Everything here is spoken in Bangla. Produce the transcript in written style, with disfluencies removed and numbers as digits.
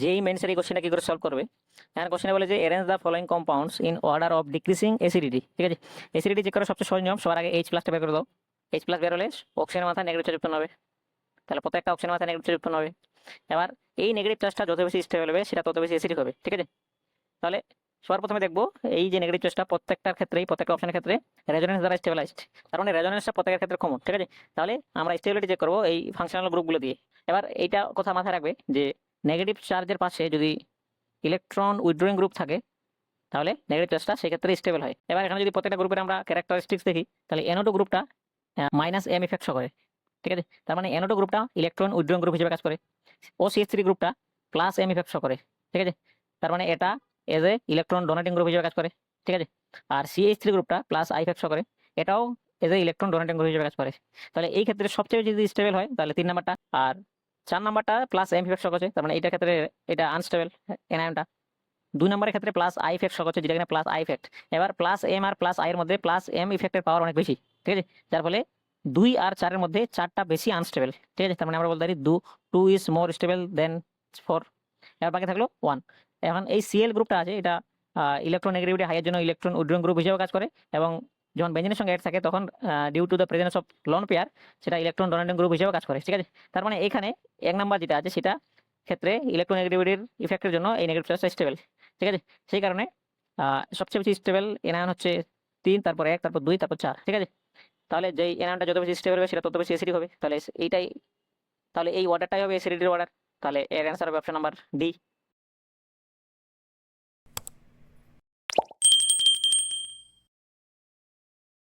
যেই মেন এই কোশ্চেনটা কি করে সলভ করবে। এখানে কোশ্চেনে বলে যে arrange the following compounds in order of decreasing acidity. ঠিক আছে, অ্যাসিডিটি চেক করার সবচেয়ে সহজ নিয়ম, সবার আগে এইচ প্লাসটা বের করে দাও। এইচ প্লাস বের হলে অক্সিজেনের মাথায় নেগেটিভ চার্জ উৎপন্ন হবে, তাহলে প্রত্যেকটা অক্সিজেনের মাথায় নেগেটিভ চার্জ উৎপন্ন হবে। এবার এই নেগেটিভ চার্জটা যত বেশি স্টেবল হবে সেটা তত বেশি অ্যাসিডিক হবে। ঠিক আছে, তাহলে সবার প্রথমে দেখবো এই যে নেগেটিভ চার্জটা প্রত্যেকটার ক্ষেত্রেই, প্রত্যেকটা অপশনের ক্ষেত্রে রেজোনেন্স দ্বারা স্টেবিলাইজড, তার মানে রেজোনেন্সটা প্রত্যেকের ক্ষেত্রে কমন। ঠিক আছে, তাহলে আমরা স্টেবিলিটি চেক করবো এই ফাংশনাল গ্রুপগুলো দিয়ে। এবার এইটা কথা মাথায় রাখবে যে নেগেটিভ চার্জের পাশে যদি ইলেকট্রন উইথড্রয়িং গ্রুপ থাকে তাহলে নেগেটিভ চার্জটা সেক্ষেত্রে স্টেবল হয়। এবার এখানে যদি প্রত্যেকটা গ্রুপের আমরা ক্যারেক্টারিস্টিক্স দেখি, তাহলে NO2 গ্রুপটা মাইনাস এম ইফেক্ট করে। ঠিক আছে, তার মানে NO2 গ্রুপটা ইলেকট্রন উইথড্রয়িং গ্রুপ হিসেবে কাজ করে। OCH3 গ্রুপটা প্লাস এম ইফেক্ট করে। ঠিক আছে, তার মানে এটা as a electron donating group হিসেবে কাজ করে। ঠিক আছে, আর CH3 গ্রুপটা প্লাস আই ইফেক্ট করে, এটাও as a electron donating group হিসেবে কাজ করে। তাহলে এই ক্ষেত্রে সবচেয়ে বেশি যদি স্টেবল হয় তাহলে 3 নাম্বারটা, আর 4 নাম্বারটা প্লাস এম ইফেক্ট করছে, তার মানে এটার ক্ষেত্রে এটা আনস্টেবল এনায়নটা। 2 নম্বরের ক্ষেত্রে প্লাস আই ইফেক্ট শক হচ্ছে, যেটা কিনা প্লাস আই ইফেক্ট। এবার প্লাস এম আর প্লাস আই এর মধ্যে প্লাস এম ইফেক্টের পাওয়ার অনেক বেশি। ঠিক আছে, যার ফলে 2 আর 4 এর মধ্যে 4টা বেশি আনস্টেবল। ঠিক আছে, তার মানে আমরা বলতে পারি 2 ইজ মোর স্টেবল দেন 4। এবার বাকি থাকলো 1। এখন এই সিএল গ্রুপটা আছে, এটা ইলেকট্রোনেগেটিভিটি হাই এর জন্য ইলেকট্রন উইথড্রয়িং গ্রুপ হিসেবে কাজ করে, এবং যখন বেঞ্জিনের সঙ্গে অ্যাড থাকে তখন due to the presence of lone pair সেটা ইলেকট্রন ডোনেটিং গ্রুপ হিসেবে কাজ করে। ঠিক আছে, তার মানে এখানে 1 নাম্বার যেটা আছে সেটা ক্ষেত্রে ইলেকট্রোনেগেটিভিটির ইফেক্টের জন্য এই নেগেটিভ চার্জটা স্টেবল। ঠিক আছে, সেই কারণে সবচেয়ে বেশি স্টেবল এনায়ন হচ্ছে 3, তারপর 1, তারপর 2, তারপর 4। ঠিক আছে, তাহলে যেই এনায়নটা যত বেশি স্টেবল হবে সেটা তত বেশি অ্যাসিডিক হবে। তাহলে এইটাই, তাহলে এই অর্ডারটাই হবে অ্যাসিডিটির অর্ডার। তাহলে এর অ্যান্সার হবে অপশন নাম্বার ডি।